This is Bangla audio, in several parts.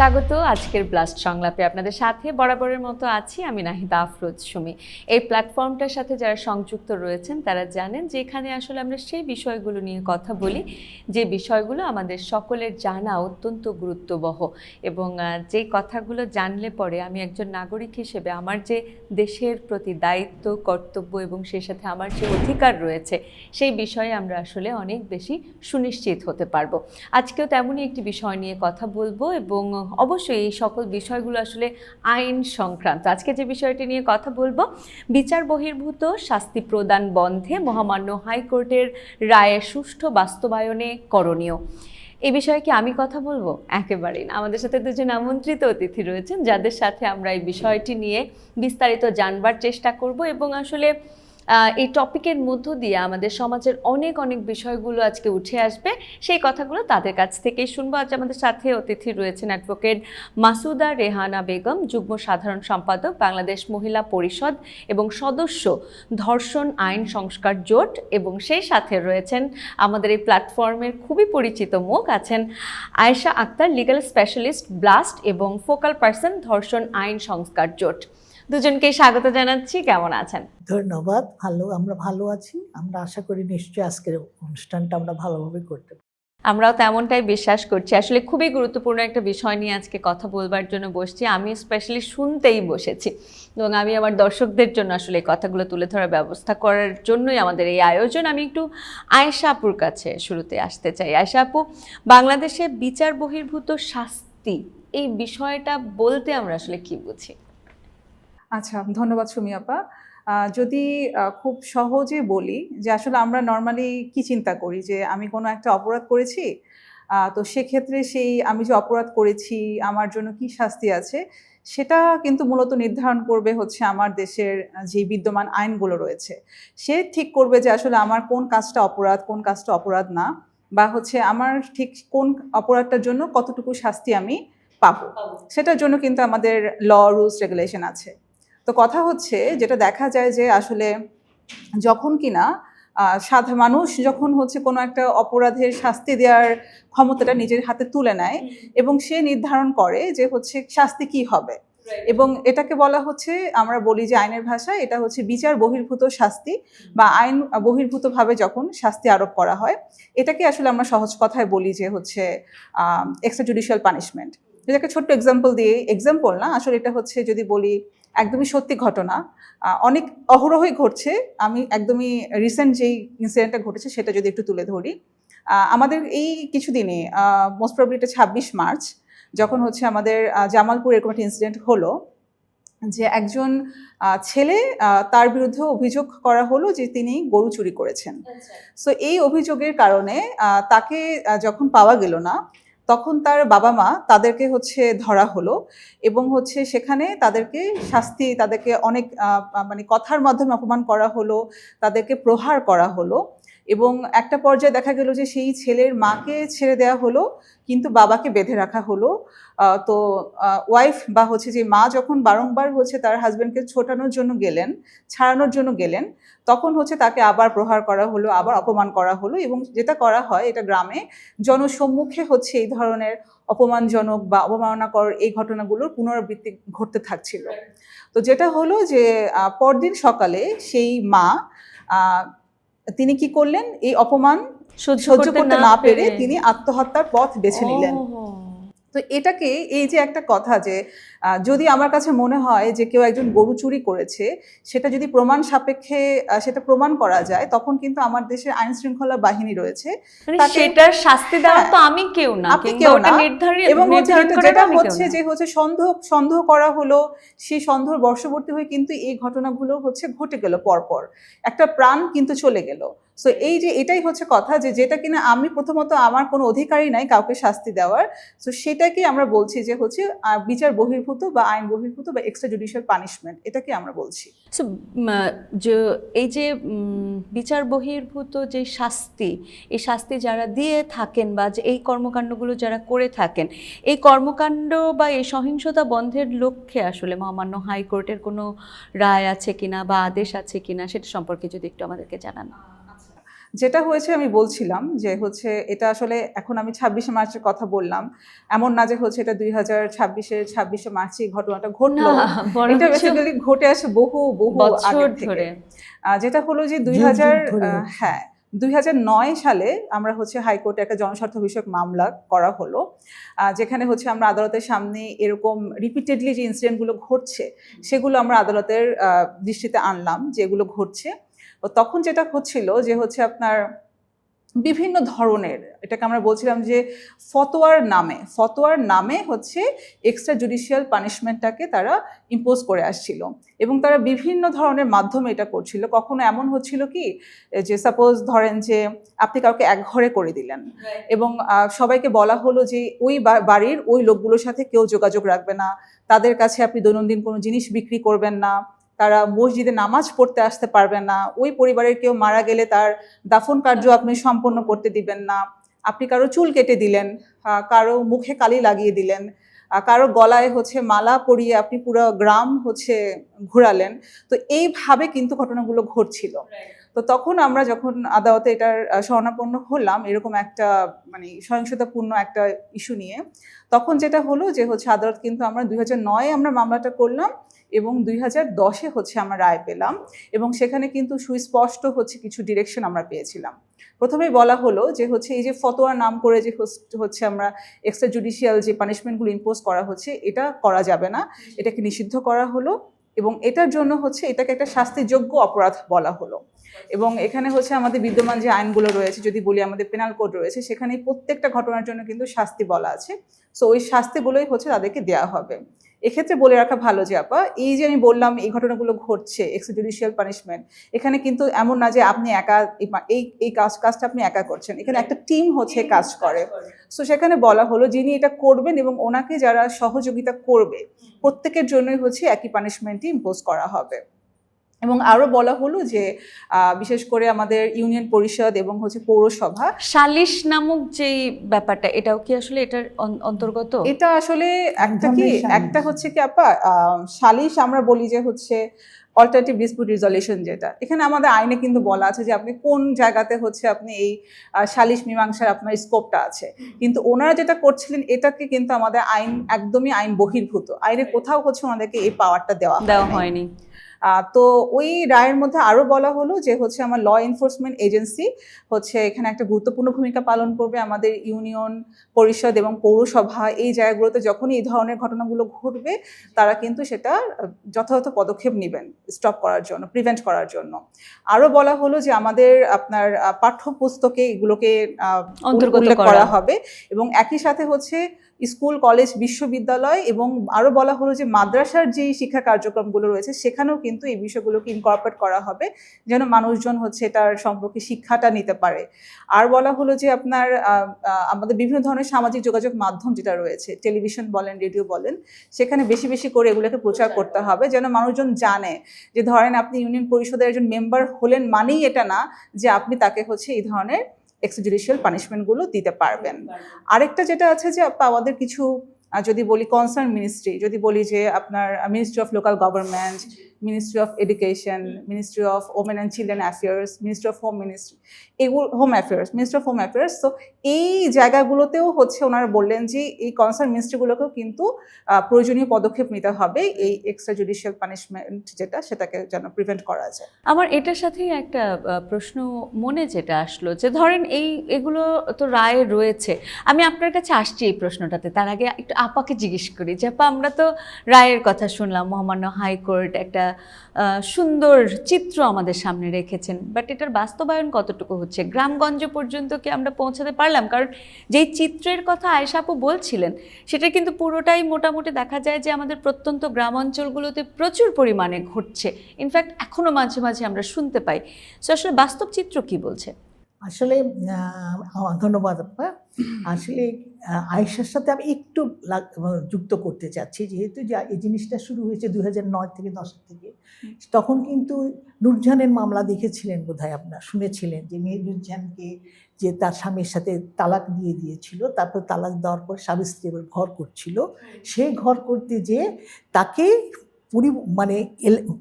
স্বাগত আজকের ব্লাস্ট সংলাপে। আপনাদের সাথে বরাবরের মতো আছি আমি নাহিদা আফরোজ সুমি। এই প্ল্যাটফর্মটার সাথে যারা সংযুক্ত রয়েছেন তারা জানেন যে এখানে আসলে আমরা সেই বিষয়গুলো নিয়ে কথা বলি যে বিষয়গুলো আমাদের সকলের জানা অত্যন্ত গুরুত্ববহ, এবং যে কথাগুলো জানলে পরে আমি একজন নাগরিক হিসেবে আমার যে দেশের প্রতি দায়িত্ব, কর্তব্য এবং সেই সাথে আমার যে অধিকার রয়েছে সেই বিষয়ে আমরা আসলে অনেক বেশি সুনিশ্চিত হতে পারবো। আজকেও তেমনই একটি বিষয় নিয়ে কথা বলবো, এবং অবশ্যই এই সকল বিষয়গুলো আসলে আইন সংক্রান্ত। আজকে যে বিষয়টি নিয়ে কথা বলবো, বিচার বহির্ভূত শাস্তি প্রদান বন্ধে মহামান্য হাইকোর্টের রায়ের সুষ্ঠু বাস্তবায়নে করণীয়। এই বিষয়ে কি আমি কথা বলবো? একেবারেই না। আমাদের সাথে দুজন আমন্ত্রিত অতিথি রয়েছেন যাদের সাথে আমরা এই বিষয়টি নিয়ে বিস্তারিত জানবার চেষ্টা করব, এবং আসলে এই টপিকের মধ্য দিয়ে আমাদের সমাজের অনেক অনেক বিষয়গুলো আজকে উঠে আসবে। সেই কথাগুলো তাদের কাছ থেকেই শুনবো। আজ আমাদের সাথে অতিথি রয়েছেন অ্যাডভোকেট মাসুদা রেহানা বেগম, যুগ্ম সাধারণ সম্পাদক বাংলাদেশ মহিলা পরিষদ এবং সদস্য ধর্ষণ আইন সংস্কার জোট, এবং সেই সাথে রয়েছেন আমাদের এই প্ল্যাটফর্মের খুবই পরিচিত মুখ, আছেন Ayesha Akhtar, legal specialist BLAST এবং ফোকাল পার্সন ধর্ষণ আইন সংস্কার জোট। দুজনকেই স্বাগত জানাচ্ছি। কেমন আছেন? ধন্যবাদ। আমরা ভালো আছি। আমরা আশা করি নিশ্চয়ই আজকের অনুষ্ঠানটা আমরা ভালোভাবে করতে পারব। আমরাও তেমনটাই বিশ্বাস করছি। আসলে খুবই গুরুত্বপূর্ণ একটা বিষয় নিয়ে আজকে কথা বলবার জন্য বসছি। আমি স্পেশালি শুনতেই বসেছি, এবং আমি আমার দর্শকদের জন্য আসলে এই কথাগুলো তুলে ধরার ব্যবস্থা করার জন্যই আমাদের এই আয়োজন। আমি একটু আয়েশা আপুর কাছে শুরুতে আসতে চাই। আয়েশা আপু, বাংলাদেশে বিচার বহির্ভূত শাস্তি এই বিষয়টা বলতে আমরা আসলে কি বুঝি? আচ্ছা, ধন্যবাদ সুমি আপা। যদি খুব সহজে বলি যে আসলে আমরা নর্মালি কি চিন্তা করি যে আমি কোনো একটা অপরাধ করেছি, তো সেক্ষেত্রে আমি যে অপরাধ করেছি আমার জন্য কি শাস্তি আছে সেটা কিন্তু মূলত নির্ধারণ করবে হচ্ছে আমার দেশের যে বিদ্যমান আইনগুলো রয়েছে। সে ঠিক করবে যে আসলে আমার কোন কাজটা অপরাধ, কোন কাজটা অপরাধ না, বা হচ্ছে আমার ঠিক কোন অপরাধটার জন্য কতটুকু শাস্তি আমি পাবো। সেটার জন্য কিন্তু আমাদের ল, রুলস, রেগুলেশন আছে। তো কথা হচ্ছে যেটা দেখা যায় যে আসলে যখন কিনা সাধারণ মানুষ যখন হচ্ছে কোনো একটা অপরাধের শাস্তি দেওয়ার ক্ষমতাটা নিজের হাতে তুলে নেয় এবং সে নির্ধারণ করে যে হচ্ছে শাস্তি কি হবে, এবং এটাকে বলা হচ্ছে, আমরা বলি যে আইনের ভাষায় এটা হচ্ছে বিচার বহির্ভূত শাস্তি, বা আইন বহির্ভূতভাবে যখন শাস্তি আরোপ করা হয়, এটাকে আসলে আমরা সহজ কথায় বলি যে হচ্ছে এক্সট্রা জুডিশিয়াল পানিশমেন্ট। যদি একটা ছোট্ট এক্সাম্পল দিয়ে, এক্সাম্পল না আসলে এটা হচ্ছে যদি বলি একদমই সত্যি ঘটনা, অনেক অহরহই ঘটছে। আমি একদমই রিসেন্ট যেই ইনসিডেন্টটা ঘটেছে সেটা যদি একটু তুলে ধরি, আমাদের এই কিছুদিনে মোস্ট প্রবলি এটা 26 মার্চ, যখন হচ্ছে আমাদের জামালপুর এরকম একটা ইনসিডেন্ট হলো যে একজন ছেলে, তার বিরুদ্ধে অভিযোগ করা হলো যে তিনি গরু চুরি করেছেন। সো এই অভিযোগের কারণে তাকে যখন পাওয়া গেল না, তখন তার বাবা মা তাদেরকে হচ্ছে ধরা হলো, এবং হচ্ছে সেখানে তাদেরকে শাস্তি, তাদেরকে অনেক মানে কথার মাধ্যমে অপমান করা হলো, তাদেরকে প্রহার করা হলো, এবং একটা পর্যায়ে দেখা গেল যে সেই ছেলের মাকে ছেড়ে দেওয়া হলো কিন্তু বাবাকে বেঁধে রাখা হলো। তো ওয়াইফ বা হচ্ছে যে মা যখন বারংবার হচ্ছে তার হাজব্যান্ডকে ছোটানোর জন্য গেলেন, ছাড়ানোর জন্য গেলেন, তখন হচ্ছে তাকে আবার প্রহার করা হলো, আবার অপমান করা হলো, এবং যেটা করা হয় এটা গ্রামে জনসম্মুখে হচ্ছে এই ধরনের অপমানজনক বা অবমাননাকর এই ঘটনাগুলোর পুনরাবৃত্তি ঘটতে থাকছিল। তো যেটা হলো যে পরদিন সকালে সেই মা তিনি কি করলেন, এই অপমান সহ্য করতে না পেরে তিনি আত্মহত্যার পথ বেছে নিলেন। তো এটাকে, এই যে একটা কথা যে যদি আমার কাছে মনে হয় যে কেউ একজন গরু চুরি করেছে, সেটা যদি প্রমাণ সাপেক্ষে সেটা প্রমাণ করা যায়, তখন কিন্তু আমার দেশের আইন শৃঙ্খলা বাহিনী রয়েছে, সেটার শাস্তি দেওয়া তো আমি কেউ না, আপনি কেউ না। এবং যেটা হচ্ছে যে হচ্ছে সন্দেহ করা হলো, সেই সন্দেহের বশবর্তী হয়ে কিন্তু এই ঘটনাগুলো হচ্ছে ঘটে গেল, পরপর একটা প্রাণ কিন্তু চলে গেল। সো এই যে এটাই হচ্ছে কথা যে যেটা কিনা আমি প্রথমত আমার কোনো অধিকারই নাই কাউকে শাস্তি দেওয়ার, সো সেটাকে আমরা বলছি যে হচ্ছে বিচার বহির্ভূত বা আইন বহির্ভূত বা এক্সট্রা জুডিশিয়াল পানিশমেন্ট, এটাকে আমরা বলছি। সো এই যে বিচার বহির্ভূত যে শাস্তি, এই শাস্তি যারা দিয়ে থাকেন বা যে এই কর্মকাণ্ডগুলো যারা করে থাকেন, এই কর্মকাণ্ড বা এই সহিংসতা বন্ধের লক্ষ্যে আসলে মহামান্য হাইকোর্টের কোনো রায় আছে কিনা বা আদেশ আছে কিনা, সেটা সম্পর্কে যদি একটু আমাদেরকে জানান। যেটা হয়েছে আমি বলছিলাম যে হচ্ছে এটা আসলে এখন আমি 26শে মার্চের কথা বললাম, এমন না যে হচ্ছে এটা 2026-এর 26শে মার্চে এই ঘটনাটা না ঘটলো। বরঞ্চ এটা বেসিক্যালি ঘটে আসে বহু বহু বছর আগের থেকে। ধরে। যেটা হলো যে যুগ যুগ ধরে হচ্ছে। হ্যাঁ 2009 সালে আমরা হচ্ছে হাইকোর্টে একটা জনস্বার্থ বিষয়ক মামলা করা হলো, যেখানে হচ্ছে আমরা আদালতের সামনে এরকম রিপিটেডলি যে ইনসিডেন্টগুলো ঘটছে সেগুলো আমরা আদালতের দৃষ্টিতে আনলাম যে এগুলো ঘটছে। তো তখন যেটা হচ্ছিল যে হচ্ছে আপনার বিভিন্ন ধরনের, এটাকে আমরা বলছিলাম যে ফতোয়ার নামে হচ্ছে এক্সট্রা জুডিশিয়াল পানিশমেন্টটাকে তারা ইম্পোজ করে আসছিল এবং তারা বিভিন্ন ধরনের মাধ্যমে এটা করছিল। কখনো এমন হচ্ছিল কি যে সাপোজ ধরেন যে আপনি কাউকে একঘরে করে দিলেন এবং সবাইকে বলা হলো যে ওই বাড়ির ওই লোকগুলোর সাথে কেউ যোগাযোগ রাখবে না, তাদের কাছে আপনি দৈনন্দিন কোনো জিনিস বিক্রি করবেন না, তারা মসজিদে নামাজ পড়তে আসতে পারবে না, ওই পরিবারের কেউ মারা গেলে তার দাফন কার্য আপনি সম্পন্ন করতে দিবেন না, আপনি কারো চুল কেটে দিলেন, কারো মুখে কালি লাগিয়ে দিলেন, কারো গলায় হচ্ছে মালা পরিয়ে আপনি পুরো গ্রাম হচ্ছে ঘুরালেন। তো এইভাবে কিন্তু ঘটনাগুলো ঘটছিল। তো তখন আমরা যখন আদালতে এটার শরণাপন্ন হলাম এরকম একটা মানে সহিংসতাপূর্ণ একটা ইস্যু নিয়ে, তখন যেটা হলো যে হচ্ছে আদালত কিন্তু আমরা 2009-এ আমরা মামলাটা করলাম এবং 2010-এ হচ্ছে আমরা রায় পেলাম এবং সেখানে কিন্তু সুস্পষ্ট হচ্ছে কিছু ডিরেকশন আমরা পেয়েছিলাম। প্রথমেই বলা হলো যে হচ্ছে এই যে ফতোয়ার নাম করে যে হচ্ছে আমরা এক্সট্রা জুডিশিয়াল যে পানিশমেন্টগুলো ইম্পোজ করা হচ্ছে এটা করা যাবে না, এটাকে নিষিদ্ধ করা হলো এবং এটার জন্য হচ্ছে এটাকে একটা শাস্তিযোগ্য অপরাধ বলা হলো। এবং এখানে হচ্ছে আমাদের বিদ্যমান যে আইনগুলো রয়েছে, যদি বলি আমাদের পেনাল কোড রয়েছে, সেখানে প্রত্যেকটা ঘটনার জন্য কিন্তু শাস্তি বলা আছে। সো ওই শাস্তিগুলোই হচ্ছে তাদেরকে দেওয়া হবে। এক্ষেত্রে বলে রাখা ভালো যে আপা এই যে আমি বললাম এই ঘটনাগুলো ঘটছে এক্সট্রা জুডিশিয়াল পানিশমেন্ট, এখানে কিন্তু এমন না যে আপনি একা এই কাজটা আপনি একা করছেন, এখানে একটা টিম হচ্ছে কাজ করে। সো সেখানে বলা হলো যিনি এটা করবেন এবং ওনাকে যারা সহযোগিতা করবে প্রত্যেকের জন্যই হচ্ছে একই পানিশমেন্টই ইম্পোজ করা হবে। এবং আরো বলা হলো যে বিশেষ করে আমাদের ইউনিয়ন পরিষদ এবং হচ্ছে পৌরসভা সালিশ নামক যে ব্যাপারটা, এটাও কি আসলে এটার অন্তর্গত? এটা আসলে একটা কি ধরনের সালিশ। একটা হচ্ছে কি আপা সালিশ আমরা বলি যে হচ্ছে অল্টারনেটিভ ডিসপিউট রিজলিউশন, যেটা এখানে আমাদের আইনে কিন্তু বলা আছে যে আপনি কোন জায়গাতে হচ্ছে আপনি এই সালিশ মীমাংসার আপনার স্কোপটা আছে, কিন্তু ওনারা যেটা করছিলেন এটাকে কিন্তু আমাদের আইন একদমই আইন বহির্ভূত, আইনে কোথাও হচ্ছে ওনাদেরকে এই পাওয়ারটা দেওয়া হয়নি। তো ওই রায়ের মধ্যে আরো বলা হলো যে হচ্ছে আমার ল এনফোর্সমেন্ট এজেন্সি হচ্ছে এখানে একটা গুরুত্বপূর্ণ ভূমিকা পালন করবে। আমাদের ইউনিয়ন পরিষদ এবং পৌরসভা এই জায়গাগুলোতে যখনই এই ধরনের ঘটনাগুলো ঘটবে তারা কিন্তু সেটা যথাযথ পদক্ষেপ নেবেন স্টপ করার জন্য, প্রিভেন্ট করার জন্য। আরো বলা হলো যে আমাদের আপনার পাঠ্যপুস্তকে এগুলোকে উল্লেখ করা হবে এবং একই সাথে হচ্ছে স্কুল, কলেজ, বিশ্ববিদ্যালয় এবং আরো বলা হলো যে মাদ্রাসার যে শিক্ষা কার্যক্রমগুলো রয়েছে সেখানেও কিন্তু এই বিষয়গুলোকে ইনকর্পোরেট করা হবে যেন মানুষজন হচ্ছে এটার সম্পর্কে শিক্ষাটা নিতে পারে। আর বলা হলো যে আপনার আমাদের বিভিন্ন ধরনের সামাজিক যোগাযোগ মাধ্যম যেটা রয়েছে, টেলিভিশন বলেন, রেডিও বলেন, সেখানে বেশি বেশি করে এগুলোকে প্রচার করতে হবে যেন মানুষজন জানে যে ধরেন আপনি ইউনিয়ন পরিষদের একজন মেম্বার হলেন মানেই এটা না যে আপনি তাকে হচ্ছে এই ধরনের এক্সট্রা জুডিশিয়াল পানিশমেন্টগুলো দিতে পারবেন। আরেকটা যেটা আছে যে আমাদের কিছু যদি বলি কনসার্ন মিনিস্ট্রি, যদি বলি যে আপনার ministry of local government, ministry of education, ministry of women and children affairs, ministry of ministry of home affairs. তো এই জায়গাগুলোতেও হচ্ছে ওনারা বললেন যে এই কনসার্ন মিনিস্ট্রিগুলোকেও কিন্তু প্রয়োজনীয় পদক্ষেপ নিতে হবে এই এক্সট্রা জুডিশিয়াল পানিশমেন্ট সেটাকে যেন প্রিভেন্ট করা যায়। আমার এটার সাথেই একটা প্রশ্ন মনে যেটা আসলো যে ধরেন এগুলো তো রায়ে রয়েছে, আমি আপনার কাছে আসছি এই প্রশ্নটাতে, তার আগে একটু আপাকে জিজ্ঞেস করি যে আপা আমরা তো রায়ের কথা শুনলাম, মহামান্য হাইকোর্ট একটা সুন্দর চিত্র আমাদের সামনে রেখেছেন, বাট এটার বাস্তবায়ন কতটুকু হচ্ছে, গ্রামগঞ্জ পর্যন্ত কি আমরা পৌঁছাতে পারলাম? কারণ যেই চিত্রের কথা আয়েশা আপু বলছিলেন সেটা কিন্তু পুরোটাই মোটামুটি দেখা যায় যে আমাদের প্রত্যন্ত গ্রাম অঞ্চলগুলোতে প্রচুর পরিমাণে ঘটছে, ইনফ্যাক্ট এখনো মাঝে মাঝে আমরা শুনতে পাই। সো আসলে বাস্তব চিত্র কি বলছে? আসলে ধন্যবাদ আপা। আসলে আয়েশার সাথে আমি একটু যুক্ত করতে চাচ্ছি, যেহেতু এই জিনিসটা শুরু হয়েছে 2009 থেকে 10 থেকে, তখন কিন্তু নূরজাহানের মামলা দেখেছিলেন বোধহয়, আপনারা শুনেছিলেন যে মেয়ে নূরজাহানকে যে তার স্বামীর সাথে তালাক দিয়ে দিয়েছিল, তারপর তালাক দেওয়ার পর স্বামী স্ত্রী এবার ঘর করছিল, সেই ঘর করতে যে তাকে মানে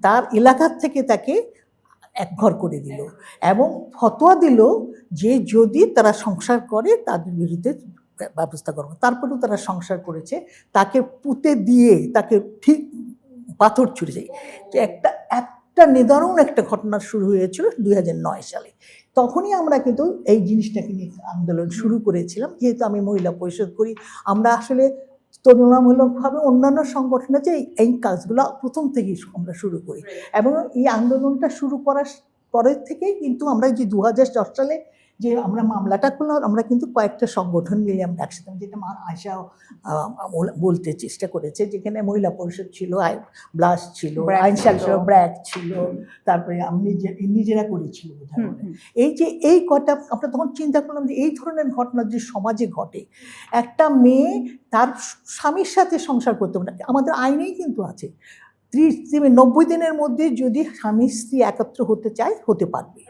তার এলাকার থেকে তাকে একঘর করে দিল এবং ফতোয়া দিল যে যদি তারা সংসার করে তাদের বিরুদ্ধে ব্যবস্থা করবো। তারপরেও তারা সংসার করেছে, তাকে পুঁতে দিয়ে তাকে ঠিক পাথর ছুঁড়েছে। তো একটা নিদারুণ একটা ঘটনা শুরু হয়েছিল 2009 সালে। তখনই আমরা কিন্তু এই জিনিসটাকে নিয়ে আন্দোলন শুরু করেছিলাম। যেহেতু আমি মহিলা পরিষদ করি, আমরা আসলে তুলনামূলকভাবে অন্যান্য সংগঠনে যে এই কাজগুলো প্রথম থেকেই আমরা শুরু করি এবং এই আন্দোলনটা শুরু করার পরের থেকেই কিন্তু আমরা যে 2010 সালে যে আমরা মামলাটা করলাম, আমরা কিন্তু কয়েকটা সংগঠন মিলে আমরা একসাথে, যেটা আয়শা বলতে চেষ্টা করেছে, যেখানে মহিলা পরিষদ ছিল, ব্লাস ছিল, ব্র্যাক ছিল, তারপরে আমি নিজেরা করেছিল। এই কটা আমরা তখন চিন্তা করলাম যে এই ধরনের ঘটনা যে সমাজে ঘটে, একটা মেয়ে তার স্বামীর সাথে সংসার করতে পারে, আমাদের আইনেই কিন্তু আছে 90 দিনের মধ্যে যদি স্বামী স্ত্রী একত্র হতে চায় হতে পারবে,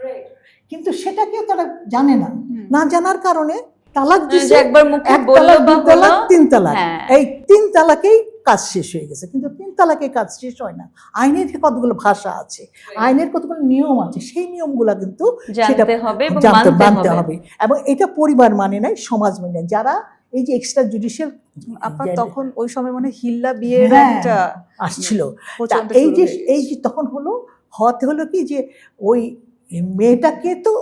কিন্তু সেটাকে তারা জানে না। না জানার কারণে তালাক দিচ্ছে, একবার মুখে এক বলল তালাক, বা দুই তালাক, হলো, তিন তালাক। হ্যাঁ। এই 3 তালাকেই কাজ শেষ হয়ে গেছে, কিন্তু 3 তালাকে কাজ শেষ হয় না। আইনের কতগুলো ভাষা আছে, আইনের কতগুলো নিয়ম আছে, সেই নিয়মগুলো কিন্তু জানতে হবে এবং মানতে হবে। এবং এটা পরিবার মানে নাই, সমাজ মানে নাই। যারা এই যে এক্সট্রা জুডিশিয়াল আপনার তখন ওই সময় মানে হিল্লা বিয়ের একটা আসছিল, এই যে তখন হতে হলো কি যে ওই মেয়েটাকে তো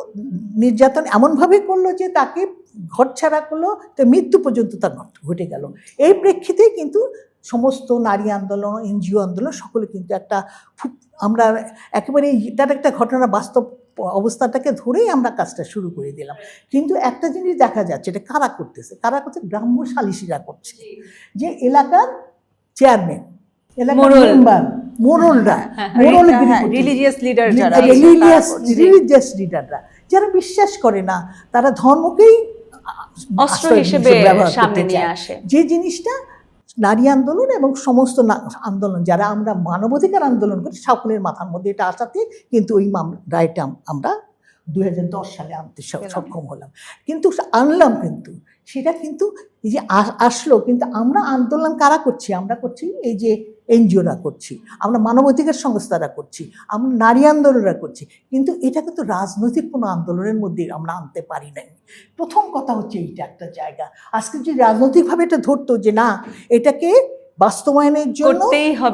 নির্যাতন এমনভাবে করলো যে তাকে ঘর ছাড়া করলো, তো মৃত্যু পর্যন্ত তার ঘটে গেল। এই প্রেক্ষিতেই কিন্তু সমস্ত নারী আন্দোলন, এনজিও আন্দোলন সকলে কিন্তু আমরা একেবারে এটার একটা ঘটনা, বাস্তব অবস্থাটাকে ধরেই আমরা কাজটা শুরু করে দিলাম। কিন্তু একটা জিনিস দেখা যাচ্ছে, এটা কারা করতেছে, গ্রাম্য সালিশিরা করছে, যে এলাকার চেয়ারম্যান, এলাকার মেম্বার, মোড়লরা, রিলিজিয়াস লিডাররা যারা বিশ্বাস করে না, তারা ধর্মকেই অস্ত্র হিসেবে সামনে নিয়ে আসে। যে জিনিসটা নারী আন্দোলন এবং সমস্ত আন্দোলন যারা আমরা মানবাধিকার আন্দোলন করি, সকলের মাথার মধ্যে এটা আসাতে কিন্তু ওই রায়টা আমরা 2010 সালে আনতে সক্ষম হলাম। কিন্তু আনলাম, কিন্তু সেটা কিন্তু এই যে আসলো, কিন্তু আমরা আন্দোলন কারা করছি, আমরা করছি এই যে এনজিওরা করছি, আমরা মানবাধিকার সংস্থারা করছি, আমরা নারী আন্দোলনরা করছি, কিন্তু এটা কিন্তু রাজনৈতিক কোনো আন্দোলনের মধ্যে আমরা আনতে পারি নাই। প্রথম কথা হচ্ছে এইটা একটা জায়গা। আজকে যে রাজনৈতিকভাবে এটা ধরতো যে না, এটাকে বাস্তবায়নের জন্য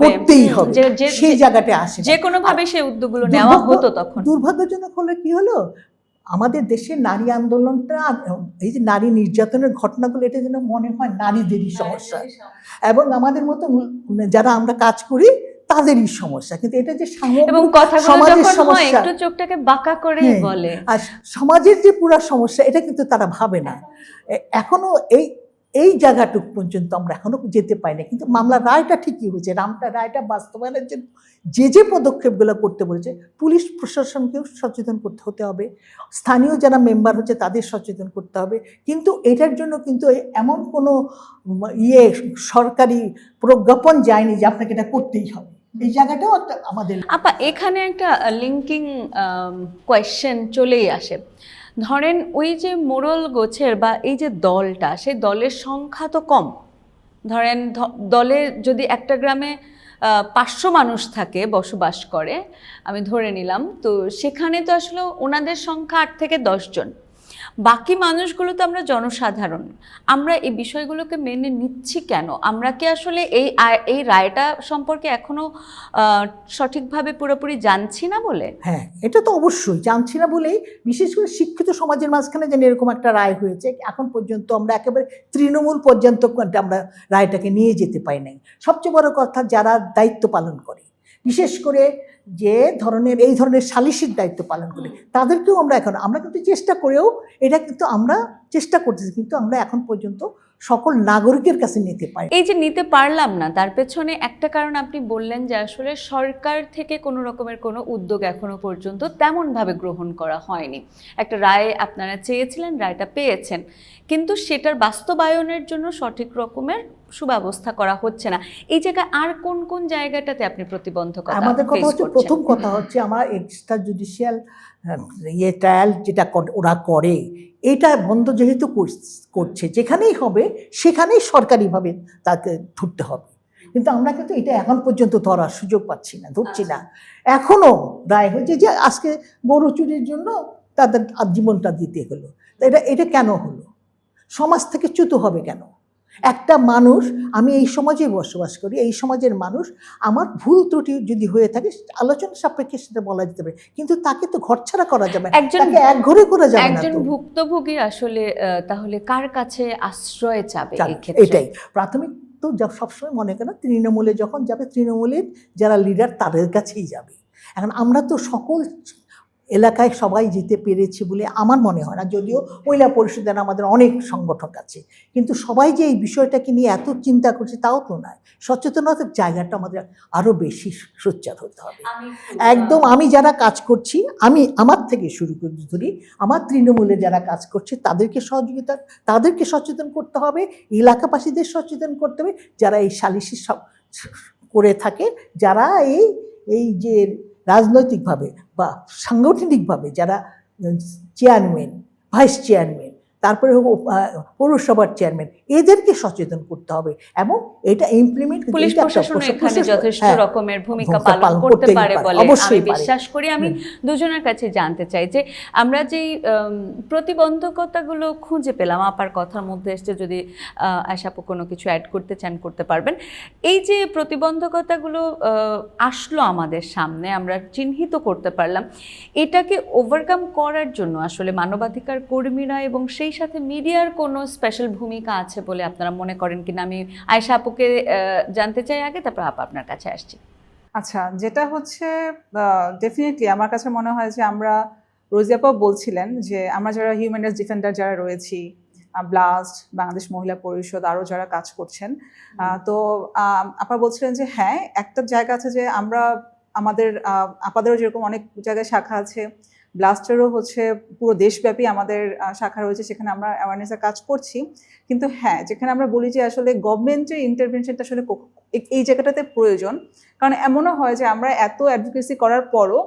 করতেই হবে, সেই জায়গাটা আসে, যে কোনো ভাবে সেই উদ্যোগগুলো নেওয়া হতো। তখন দুর্ভাগ্যজনক হলো কি হলো, আমাদের দেশে নারী আন্দোলনটা, এই যে নারী নির্যাতনের ঘটনাগুলো, এটা যেন মনে হয় নারীদেরই সমস্যা এবং আমাদের মতো যারা আমরা কাজ করি তাদেরই সমস্যা, কিন্তু এটা যে সমাজের সমস্যা, একটু চোখটাকে বাঁকা করে বলে, আর সমাজের যে পুরো সমস্যা, এটা কিন্তু তারা ভাবে না। এখনো এই জায়গাটুক পর্যন্ত আমরা এখনো যেতে পাই না। কিন্তু মামলার রায়টা ঠিকই হয়েছে, রায়টা বাস্তবায়নের জন্য যে পদক্ষেপগুলো করতে বলেছে, পুলিশ প্রশাসনকেও সচেতন করতে হতে হবে, স্থানীয় যারা মেম্বার হচ্ছে তাদের সচেতন করতে হবে। কিন্তু এটার জন্য কিন্তু এমন কোনো সরকারি প্রজ্ঞাপন যায়নি যে আপনাকে এটা করতেই হবে। এই জায়গাটাও একটা আমাদের এখানে একটা লিঙ্কিং কোয়েশ্চেন চলেই আসে। ধরেন ওই যে মোড়ল গোছের বা এই যে দলটা, সেই দলের সংখ্যা তো কম। ধরেন দলে যদি একটা গ্রামে 500 মানুষ থাকে, বসবাস করে, আমি ধরে নিলাম, তো সেখানে তো আসলে ওনাদের সংখ্যা 8 থেকে 10 জন। বাকি মানুষগুলো তো আমরা জনসাধারণ। আমরা এই বিষয়গুলোকে মেনে নিচ্ছি কেন? আমরা কি আসলে এই রায়টা সম্পর্কে এখনো সঠিকভাবে পুরোপুরি জানছি না বলে? হ্যাঁ, এটা তো অবশ্যই জানছি না বলেই, বিশেষ করে শিক্ষিত সমাজের মাঝখানে যেন এরকম একটা রায় হয়েছে, এখন পর্যন্ত আমরা একেবারে তৃণমূল পর্যন্ত আমরা রায়টাকে নিয়ে যেতে পারি নাই। সবচেয়ে বড় কথা, যারা দায়িত্ব পালন করে, বিশেষ করে যে এই ধরনের সালিশির দায়িত্ব পালন করে, তাদেরকেও আমরা কিন্তু চেষ্টা করেও এটা কিন্তু আমরা চেষ্টা করতেছি, কিন্তু আমরা এখন পর্যন্ত সকল নাগরিকের কাছে নিতে পারি। এই যে নিতে পারলাম না, তার পেছনে একটা কারণ আপনি বললেন যে আসলে সরকার থেকে কোনো রকমের কোনো উদ্যোগ এখনো পর্যন্ত তেমনভাবে গ্রহণ করা হয়নি। একটা রায় আপনারা চেয়েছিলেন, রায়টা পেয়েছেন, কিন্তু সেটার বাস্তবায়নের জন্য সঠিক রকমের সুব্যবস্থা করা হচ্ছে না। এই জায়গায় আর কোন কোন জায়গাটাতে আপনি প্রতিবন্ধকতা? আমাদের কথা হচ্ছে, প্রথম কথা হচ্ছে, আমরা এক্সট্রা জুডিশিয়াল ট্রায়াল যেটা ওরা করে, এটা বন্ধ যেহেতু করছে, যেখানেই হবে সেখানেই সরকারিভাবে তাকে ধরতে হবে। কিন্তু আমরা কিন্তু এটা এখন পর্যন্ত ধরার সুযোগ পাচ্ছি না, ধরছি না। এখনো রায় হয়েছে যে আজকে গরু চুরির জন্য তাদের জীবনটা দিতে হলো। এটা এটা কেন হলো? সমাজ থেকে চ্যুত হবে কেন? একটা মানুষ, আমি এই সমাজে বসবাস করি, এই সমাজের মানুষ, আমার ভুল ত্রুটি যদি হয়ে থাকে আলোচনা সাপেক্ষে সেটা বলা যেতে পারে, কিন্তু তাকে তো ঘরছাড়া করা যাবে না, তাকে এক ঘরে করা যাবে না। একজন তো ভুক্তভোগী আসলে তাহলে কার কাছে আশ্রয় চাবে এই ক্ষেত্রে? এটাই প্রাথমিক তো সবসময় মনে করেন তৃণমূলে যখন যাবে, তৃণমূলের যারা লিডার তাদের কাছেই যাবে। এখন আমরা তো সকল এলাকায় সবাই যেতে পেরেছি বলে আমার মনে হয় না, যদিও মহিলা পরিষদের আমাদের অনেক সংগঠক আছে, কিন্তু সবাই যে এই বিষয়টাকে নিয়ে এত চিন্তা করছে তাও তো নয়। সচেতনতার জায়গাটা আমাদের আরও বেশি সোচ্চার হতে হবে। একদম আমি যারা কাজ করছি, আমি আমার থেকে শুরু করে ধরি, আমার তৃণমূলে যারা কাজ করছে তাদেরকে সহযোগিতা, তাদেরকে সচেতন করতে হবে, এলাকাবাসীদের সচেতন করতে হবে, যারা এই সালিশি করে থাকে, যারা এই যে রাজনৈতিকভাবে বা সাংগঠনিকভাবে যারা চেয়ারম্যান, ভাইস চেয়ারম্যান, তারপরে পৌরসভার চেয়ারম্যান, এদেরকে সচেতন করতে হবে এবং এটা ইমপ্লিমেন্ট। পুলিশ প্রশাসন এখানে যথেষ্ট রকমের ভূমিকা পালন করতে পারে বলে আমি বিশ্বাস করি। আমি দুজনের কাছে জানতে চাই যে আমরা যেই প্রতিবন্ধকতাগুলো খুঁজে পেলাম, আপার কথার মধ্যে এসে যদি আশাপু কোনো কিছু অ্যাড করতে চান করতে পারবেন। এই যে প্রতিবন্ধকতাগুলো আসলো আমাদের সামনে, আমরা চিহ্নিত করতে পারলাম, এটাকে ওভারকাম করার জন্য আসলে মানবাধিকার কর্মীরা এবং সেই সাথে মিডিয়ার কোনো স্পেশাল ভূমিকা আছে বলে আপনারা মনে করেন কিনা? আমি আয়েশা আপুকে জানতে চাই আগে, তারপর আপা আপনার কাছে আসছি। আচ্ছা, যেটা হচ্ছে ডেফিনেটলি আমার কাছে মনে হয় যে আমরা, রোজি আপা বলছিলেন যে আমরা যারা হিউম্যান রাইটস ডিফেন্ডার যারা রয়েছি, ব্লাস্ট, বাংলাদেশ মহিলা পরিষদ, আরও যারা কাজ করছেন, তো আপা বলছিলেন যে হ্যাঁ একটা জায়গা আছে যে আমরা আমাদের আপাদেরও যেরকম অনেক জায়গায় শাখা আছে, ব্লাস্টেরও হচ্ছে পুরো দেশব্যাপী আমাদের শাখা রয়েছে, সেখানে আমরা অ্যাওয়ারনেসের কাজ করছি। কিন্তু হ্যাঁ, যেখানে আমরা বলি যে আসলে গভর্নমেন্টের ইন্টারভেনশনটা আসলে এই জায়গাটাতে প্রয়োজন, কারণ এমনও হয় যে আমরা এত অ্যাডভোকেসি করার পরও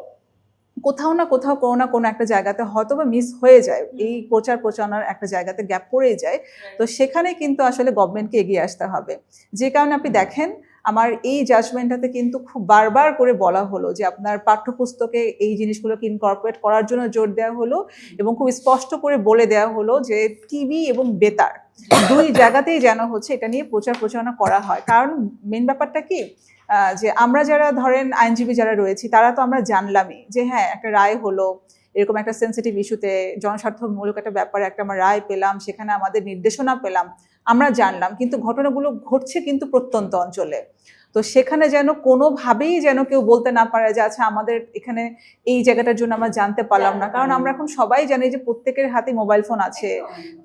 কোথাও না কোথাও কোনো না কোনো একটা জায়গাতে হয়তো বা মিস হয়ে যায়, এই প্রচার প্রচারণার একটা জায়গাতে গ্যাপ পড়েই যায়। তো সেখানে কিন্তু আসলে গভর্নমেন্টকে এগিয়ে আসতে হবে। যে কারণে আপনি দেখেন আমার এই জাজমেন্টটাতে কিন্তু খুব বারবার করে বলা হলো যে আপনার পাঠ্যপুস্তকে এই জিনিসগুলোকে ইনকর্পোরেট করার জন্য জোর দেওয়া হলো এবং খুব স্পষ্ট করে বলে দেওয়া হলো যে টিভি এবং বেতার দুই জায়গাতেই যেন হচ্ছে এটা নিয়ে প্রচার প্রচারণা করা হয়। কারণ মেন ব্যাপারটা কি, যে আমরা যারা ধরেন আইনজীবী যারা রয়েছি তারা তো আমরা জানলামই যে হ্যাঁ একটা রায় হলো, এরকম একটা সেন্সিটিভ ইস্যুতে জনস্বার্থমূলক একটা ব্যাপারে একটা আমরা রায় পেলাম, সেখানে আমাদের নির্দেশনা পেলাম, আমরা জানলাম, কিন্তু ঘটনাগুলো ঘটছে কিন্তু প্রত্যন্ত অঞ্চলে। তো সেখানে যেন কোনোভাবেই যেন কেউ বলতে না পারে যে আচ্ছা আমাদের এখানে এই জায়গাটার জন্য আমরা জানতে পারলাম না, কারণ আমরা এখন সবাই জানি যে প্রত্যেকের হাতে মোবাইল ফোন আছে।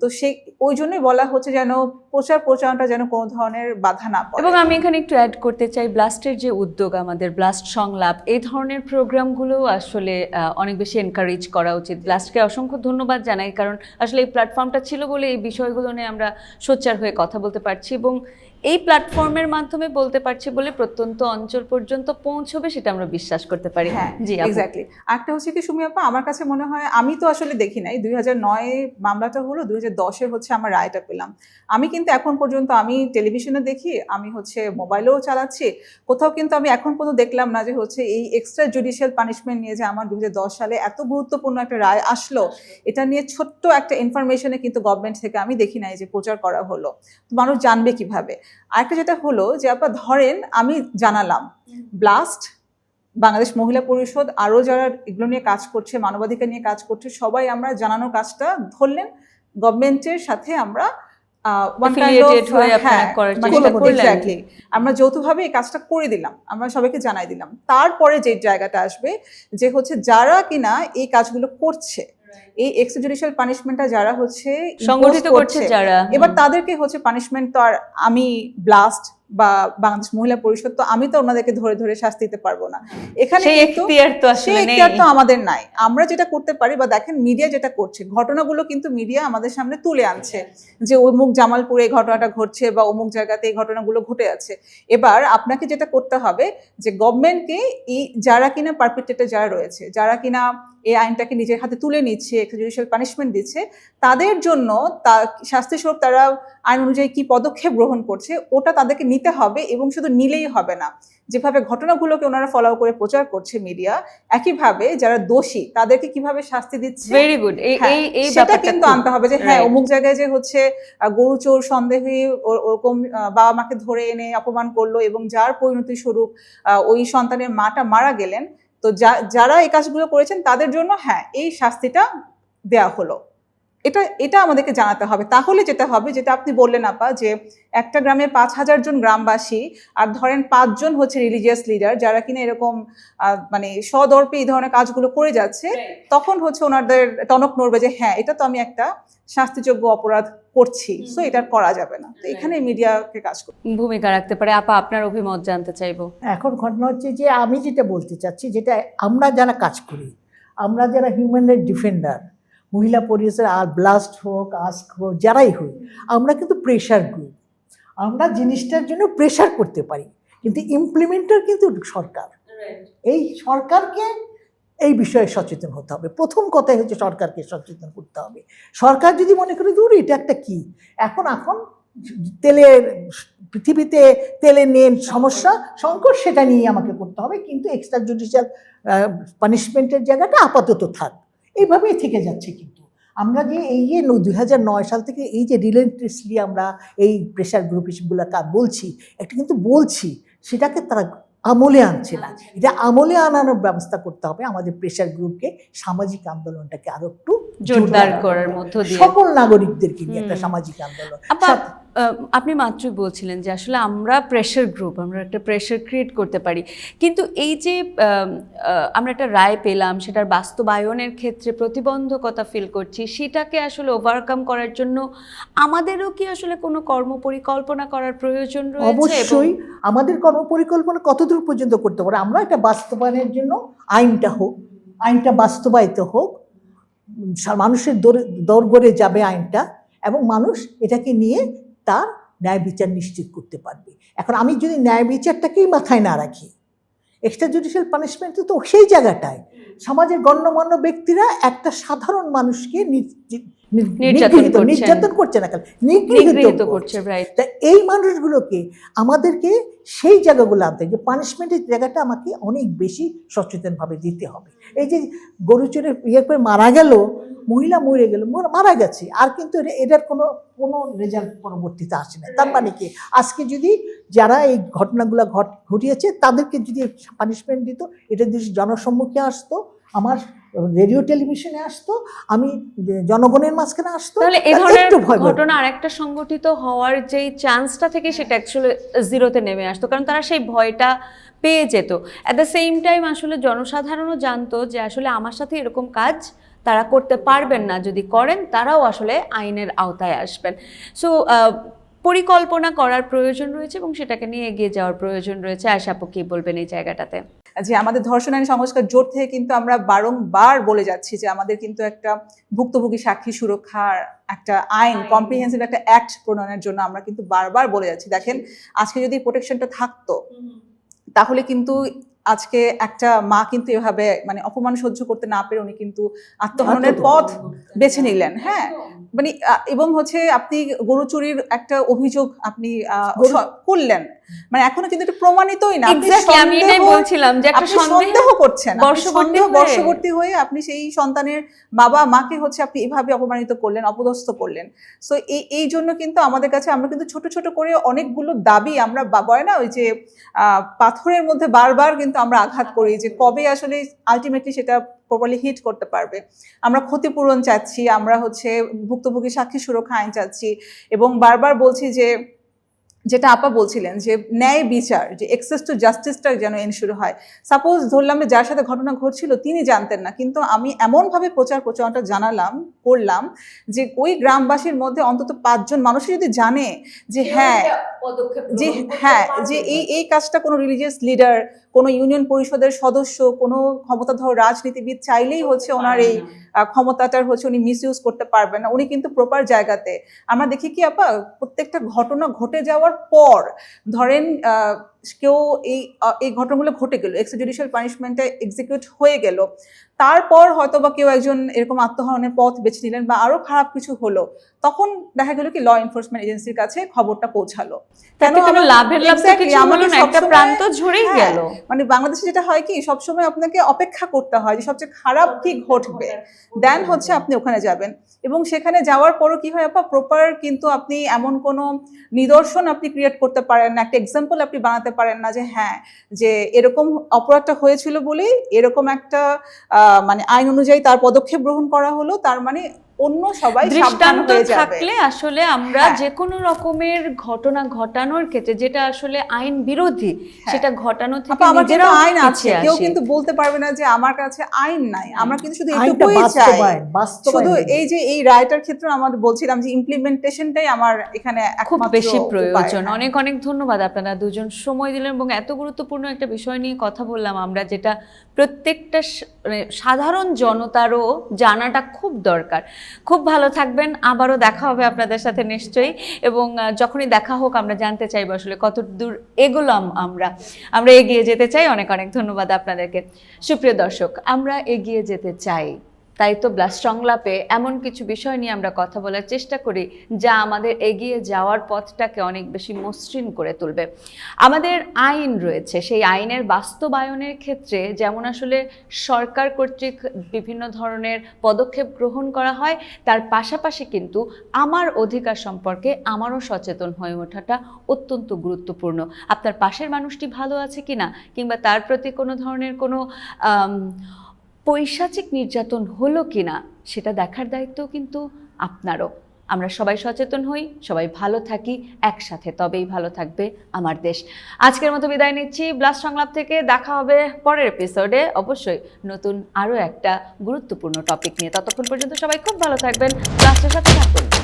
তো সেই ওই জন্যই বলা হচ্ছে যেন প্রচার প্রচারণাটা যেন কোনো ধরনের বাধা না পড়ে। এবং আমি এখানে একটু অ্যাড করতে চাই, ব্লাস্টের যে উদ্যোগ, আমাদের ব্লাস্ট সংলাপ, এই ধরনের প্রোগ্রামগুলো আসলে অনেক বেশি এনকারেজ করা উচিত। ব্লাস্টকে অসংখ্য ধন্যবাদ জানাই, কারণ আসলে এই প্ল্যাটফর্মটা ছিল বলে এই বিষয়গুলো নিয়ে আমরা সোচ্চার হয়ে কথা বলতে পারছি এবং এই প্ল্যাটফর্মের মাধ্যমে বলতে পারছি বলে প্রত্যন্ত অঞ্চল পর্যন্ত পৌঁছবে সেটা আমরা বিশ্বাস করতে পারি। হ্যাঁ, জি এক্স্যাক্টলি। একটা হচ্ছে কি সুমি আপা, আমার কাছে মনে হয়, আমি তো আসলে দেখি নাই, 2009 মামলাটা হলো, 2010-এ হচ্ছে আমার রায়টা পেলাম। আমি কিন্তু এখন পর্যন্ত আমি টেলিভিশনে দেখি, আমি হচ্ছে মোবাইলেও চালাচ্ছি, কোথাও কিন্তু আমি এখন পর্যন্ত দেখলাম না যে হচ্ছে এই এক্সট্রা জুডিশিয়াল পানিশমেন্ট নিয়ে যে আমার 2010 সালে এত গুরুত্বপূর্ণ একটা রায় আসলো, এটা নিয়ে ছোট্ট একটা ইনফরমেশনে কিন্তু গভর্নমেন্ট থেকে আমি দেখি নাই যে প্রচার করা হলো। তো মানুষ জানবে কিভাবে? আরেকটা যেটা হলো যে আপা ধরেন আমি জানালাম, ব্লাস্ট, বাংলাদেশ মহিলা পরিষদ, আরও যারা এগুলো নিয়ে কাজ করছে, মানবাধিকার নিয়ে কাজ করছে, সবাই আমরা জানানোর কাজটা ধরলেন গভর্নমেন্টের সাথে আমরা আমরা যৌথভাবে এই কাজটা করে দিলাম, আমরা সবাইকে জানাই দিলাম। তারপরে যে জায়গাটা আসবে যে হচ্ছে যারা কিনা এই কাজগুলো করছে, এই এক্সট্রা জুডিশিয়াল পানিশমেন্টটা যারা হচ্ছে সংগঠিত করছে, যারা এবার তাদেরকে হচ্ছে পানিশমেন্ট তো আর আমি ব্লাস্ট বা বাংলাদেশ মহিলা পরিষদ তো আমি তো ওনাদেরকে ধরে ধরে শাস্তি দিতে পারবো না। এখানে সেই এখতিয়ার তো আমাদের নাই। আমরা যেটা করতে পারি, বা দেখেন মিডিয়া যেটা করছে, ঘটনাগুলো কিন্তু মিডিয়া আমাদের সামনে তুলে আনছে যে অমুক জামালপুরে এই ঘটনাটা ঘটছে বা অমুক জায়গাতে এই ঘটনাগুলো ঘটে আছে। এবার আপনাকে যেটা করতে হবে যে গভর্নমেন্টকে এই যারা কিনা পারপিট্রেটর যারা রয়েছে, যারা কিনা এই আইনটাকে নিজের হাতে তুলে নিচ্ছে, এক্সট্রা জুডিশিয়াল পানিশমেন্ট দিচ্ছে, তাদের জন্য শাস্তি স্বরূপ তারা আইন অনুযায়ী কি পদক্ষেপ গ্রহণ করছে ওটা তাদেরকে নিতে হবে, এবং শুধু নিলেই হবে না, যেভাবে ঘটনাগুলোকে ওনারা ফলো করে প্রচার করছে মিডিয়া, একইভাবে যারা দোষী তাদেরকে কিভাবে শাস্তি দিচ্ছে ভেরি গুড, এই সেটা কিন্তু আনতে হবে, যে হ্যাঁ অমুক জায়গায় যে হচ্ছে গরু চোর সন্দেহে ওরকম বাবা মাকে ধরে এনে অপমান করলো এবং যার পরিণতি স্বরূপ ওই সন্তানের মাটা মারা গেলেন, তো যারা এই কাজগুলো করেছেন তাদের জন্য হ্যাঁ এই শাস্তিটা দেয়া হলো, এটা আমাদেরকে জানাতে হবে। তাহলে যেটা হবে, যেটা আপনি বললেন আপা, যে একটা গ্রামে 5,000 জন গ্রামবাসী আর ধরেন 5 জন হচ্ছে রিলিজিয়াস লিডার যারা কিনা এরকম মানে সদর্পে এই ধরনের কাজগুলো করে যাচ্ছে, তখন হচ্ছে ওনাদের টনক নড়বে যে হ্যাঁ এটা তো আমি একটা শাস্তিযোগ্য অপরাধ করছি, সো এটা করা যাবে না। তো এখানে মিডিয়াকে কাজ করতে ভূমিকা রাখতে পারে। আপা, আপনার অভিমত জানতে চাইবো। এখন ঘটনা হচ্ছে যে আমি যেটা বলতে চাচ্ছি, যেটা আমরা যারা কাজ করি, আমরা যারা হিউম্যান রাইট ডিফেন্ডার, মহিলা পরিবেশের আর ব্লাস্ট হোক, আস্ক হোক, যারাই হোক, আমরা কিন্তু প্রেশার গ্রুপ। আমরা জিনিসটার জন্য প্রেশার করতে পারি, কিন্তু ইমপ্লিমেন্টার কিন্তু সরকার। এই সরকারকে এই বিষয়ে সচেতন হতে হবে। প্রথম কথাই হচ্ছে সরকারকে সচেতন করতে হবে। সরকার যদি মনে করে দূর এটা একটা কি, এখন তেলের পৃথিবীতে তেলের নিয়ে সমস্যা সংকট, সেটা নিয়ে আমাকে করতে হবে, কিন্তু এক্সট্রা জুডিশিয়াল পানিশমেন্টের জায়গাটা আপাতত থাক, এইভাবেই থেকে যাচ্ছে। কিন্তু আমরা যে এই যে 2009 সাল থেকে এই যে রিলেন্টলেসলি আমরা এই প্রেশার গ্রুপগুলো বলছি, একটা কিন্তু বলছি, সেটাকে তারা আমলে আনছে না। এটা আমলে আনানোর ব্যবস্থা করতে হবে আমাদের প্রেশার গ্রুপকে, সামাজিক আন্দোলনটাকে আরো একটু জোরদার করার মধ্য দিয়ে সকল নাগরিকদেরকে নিয়ে একটা সামাজিক আন্দোলন। আপনি মাত্রই বলছিলেন যে আসলে আমরা প্রেশার গ্রুপ, আমরা একটা প্রেশার ক্রিয়েট করতে পারি, কিন্তু এই যে আমরা একটা রায় পেলাম, সেটার বাস্তবায়নের ক্ষেত্রে প্রতিবন্ধকতা ফিল করছি, সেটাকে আসলে ওভারকাম করার জন্য আমাদেরও কি আসলে কোনো কর্মপরিকল্পনা করার প্রয়োজন রয়েছে? অবশ্যই আমাদের কর্মপরিকল্পনা কতদূর পর্যন্ত করতে পারে, আমরা এটা বাস্তবায়নের জন্য আইনটা বাস্তবায়িত হোক, মানুষের দোরগোড়ে যাবে আইনটা, এবং মানুষ এটাকে নিয়ে তার ন্যায় বিচার নিশ্চিত করতে পারবে। এখন আমি যদি ন্যায় বিচারটাকেই মাথায় না রাখি, এক্সট্রা জুডিশিয়াল পানিশমেন্ট তো সেই জায়গাটায় সমাজের গণ্যমান্য ব্যক্তিরা একটা সাধারণ মানুষকে নির্যাতন করছে না, নিগৃহীত করছে। তা এই মানুষগুলোকে আমাদেরকে সেই জায়গাগুলো আনতে, যে পানিশমেন্টের জায়গাটা আমাকে অনেক বেশি সচেতনভাবে দিতে হবে। এই যে গরু চোরে করে মারা গেল, মহিলা মরে গেল, মারা গেছে, আর কিন্তু এটার কোনো রেজাল্ট পরবর্তীতে আসে না। তার মানে কি, আজকে যদি যারা এই ঘটনাগুলো ঘটিয়েছে তাদেরকে যদি পানিশমেন্ট দিত, এটা যদি জনসম্মুখে আসতো, আমার রেডিও টেলিভিশনে আসতো, আমি জনগণের মাঝখানে আসতো, তাহলে এই ধরনের ঘটনা আরেকটা সংগঠিত হওয়ার যেই চান্সটা থেকে সেটা অ্যাকচুয়ালি জিরোতে নেমে আসতো, কারণ তারা সেই ভয়টা পেয়ে যেত। অ্যাট দ্য সেম টাইম আসলে জনসাধারণও জানতো যে আসলে আমার সাথে এরকম কাজ তারা করতে পারবেন না, যদি করেন তারাও আসলে আইনের আওতায় আসবেন। সো পরিকল্পনা করার প্রয়োজন রয়েছে এবং সেটাকে নিয়ে এগিয়ে যাওয়ার প্রয়োজন রয়েছে। আয়েশা আপু কি বলবেন এই জায়গাটাতে? যে আমাদের ধর্ষণ আইন সংস্কার জোট থেকে কিন্তু আমরা বারংবার বলে যাচ্ছি যে আমাদের কিন্তু একটা ভুক্তভোগী সাক্ষী সুরক্ষার একটা আইন, কম্প্রিহেন্সিভ একটা অ্যাক্ট প্রণয়নের জন্য আমরা কিন্তু বারবার বলে যাচ্ছি। দেখেন, আজকে যদি প্রোটেকশনটা থাকতো, তাহলে কিন্তু আজকে একটা মা কিন্তু এভাবে মানে অপমান সহ্য করতে না পেরে উনি কিন্তু আত্মহননের পথ বেছে নিলেন। হ্যাঁ, মানে এবং হচ্ছে আপনি গরু চুরির একটা অভিযোগ আপনি করলেন, মানে এখনো কিন্তু এটা প্রমাণিতই না, সন্দেহ করছেন, বর্ষবর্তী হয়ে আপনি সেই সন্তানের বাবা মাকে হচ্ছে আপনি এভাবে অপমানিত করলেন, অপদস্থ করলেন। সো এই জন্য কিন্তু আমাদের কাছে আমরা কিন্তু ছোট ছোট করে অনেকগুলো দাবি আমরা বলে না, ওই যে পাথরের মধ্যে বারবার কিন্তু আমরা আঘাত করি, যে কবে আসলে আলটিমেটলি সেটা প্রপারলি হিট করতে পারবে। আমরা ক্ষতিপূরণ চাচ্ছি, আমরা হচ্ছে ভুক্তভোগী সাক্ষী সুরক্ষা আইন চাচ্ছি, এবং বারবার বলছি যে যেটা আপা বলছিলেন যে ন্যায় বিচার, যে অ্যাক্সেস টু জাস্টিসটা যেন এনশিওর হয়। সাপোজ ধরলাম যার সাথে ঘটনা ঘটছিল তিনি জানতেন না, কিন্তু আমি এমনভাবে প্রচারণাটা করলাম যে ওই গ্রামবাসীর মধ্যে অন্তত 5 জন মানুষই যদি জানে যে যে এই কাজটা কোনো রিলিজিয়াস লিডার, কোনো ইউনিয়ন পরিষদের সদস্য, কোনো ক্ষমতাধর রাজনীতিবিদ চাইলেই হচ্ছে ওনার এই ক্ষমতাটার হচ্ছে উনি মিসইউজ করতে পারবেন না, উনি কিন্তু প্রপার জায়গাতে। আমরা দেখি কি আপা, প্রত্যেকটা ঘটনা ঘটে যাওয়ার পর ধরেন কেউ এই ঘটনাগুলো ঘটে গেল, এক্সট্রা জুডিশিয়াল পানিশমেন্টে এক্সিকিউট হয়ে গেল, তারপর হয়তো বা কেউ একজন এরকম আত্মহননের পথ বেছে নিলেন বা আরো খারাপ কিছু হলো, তখন দেখা গেল কি ল এনফোর্সমেন্ট এজেন্সির কাছে খবরটা পৌঁছালো। তাতে কোনো লাভের লাভ তো কিছু হলো না, একটা প্রান্ত ঝরেই গেল। মানে বাংলাদেশে যেটা হয় কি সবসময় আপনাকে অপেক্ষা করতে হয় যে সবচেয়ে খারাপ কি ঘটবে, দেন হচ্ছে আপনি ওখানে যাবেন। এবং সেখানে যাওয়ার পরও কি হয় আপা, প্রপার কিন্তু আপনি এমন কোনো নিদর্শন আপনি ক্রিয়েট করতে পারেন না, একটা এক্সাম্পল আপনি বানাতে পারেন না যে হ্যাঁ যে এরকম অপরাধটা হয়েছিল বলেই এরকম একটা মানে আইন অনুযায়ী তার পদক্ষেপ গ্রহণ করা হলো, তার মানে অন্য সবাই সাবধান দৃষ্টান্ত হয়ে যাবে। থাকলে আসলে আমরা যে কোনো রকমের ঘটনা ঘটানোর ক্ষেত্রে যেটা আসলে আইন বিরোধী সেটা ঘটানো থেকে আমার কিন্তু নিজেরাও আইন আছে, পিছিয়ে কেউ আসি। কিন্তু বলতে পারবে না যে আমার কাছে আইন নাই। আমরা কিন্তু শুধু আইনটা এইটুকুই চাই, শুধু বাস্তবায়ন। এই যে এই রায়টার ক্ষেত্রে আমাদের বলছিলাম যে ইমপ্লিমেন্টেশনটাই আমার এখানে খুব একমাত্র বেশি উপায়। প্রয়োজন। হ্যাঁ। অনেক অনেক ধন্যবাদ, আপনারা দুজন সময় দিলেন এবং এত গুরুত্বপূর্ণ একটা বিষয় নিয়ে কথা বললাম আমরা, যেটা প্রত্যেকটা মানে সাধারণ জনতারও জানাটা খুব দরকার। খুব ভালো থাকবেন, আবারও দেখা হবে আপনাদের সাথে নিশ্চয়ই, এবং যখনই দেখা হোক আমরা জানতে চাইবো আসলে কত দূর এগোলাম আমরা এগিয়ে যেতে চাই। অনেক অনেক ধন্যবাদ আপনাদেরকে। সুপ্রিয় দর্শক, আমরা এগিয়ে যেতে চাই, তাই তো ব্লাস্ট সংলাপে এমন কিছু বিষয় নিয়ে আমরা কথা বলার চেষ্টা করি যা আমাদের এগিয়ে যাওয়ার পথটাকে অনেক বেশি মসৃণ করে তুলবে। আমাদের আইন রয়েছে, সেই আইনের বাস্তবায়নের ক্ষেত্রে যেমন আসলে সরকার কর্তৃক বিভিন্ন ধরনের পদক্ষেপ গ্রহণ করা হয়, তার পাশাপাশি কিন্তু আমার অধিকার সম্পর্কে আমারও সচেতন হয়ে ওঠাটা অত্যন্ত গুরুত্বপূর্ণ। আপনার পাশের মানুষটি ভালো আছে কিনা, কিংবা তার প্রতি কোনো ধরনের কোনো পৈশাচিক নির্যাতন হলো কিনা সেটা দেখার দায়িত্ব কিন্তু আপনারও। আমরা সবাই সচেতন হই, সবাই ভালো থাকি একসাথে, তবেই ভালো থাকবে আমার দেশ। আজকের মতো বিদায় নিচ্ছি ব্লাস্ট সংলাপ থেকে। দেখা হবে পরের এপিসোডে, অবশ্যই নতুন আরও একটা গুরুত্বপূর্ণ টপিক নিয়ে। ততক্ষণ পর্যন্ত সবাই খুব ভালো থাকবেন, ব্লাস্টের সাথে থাকুন।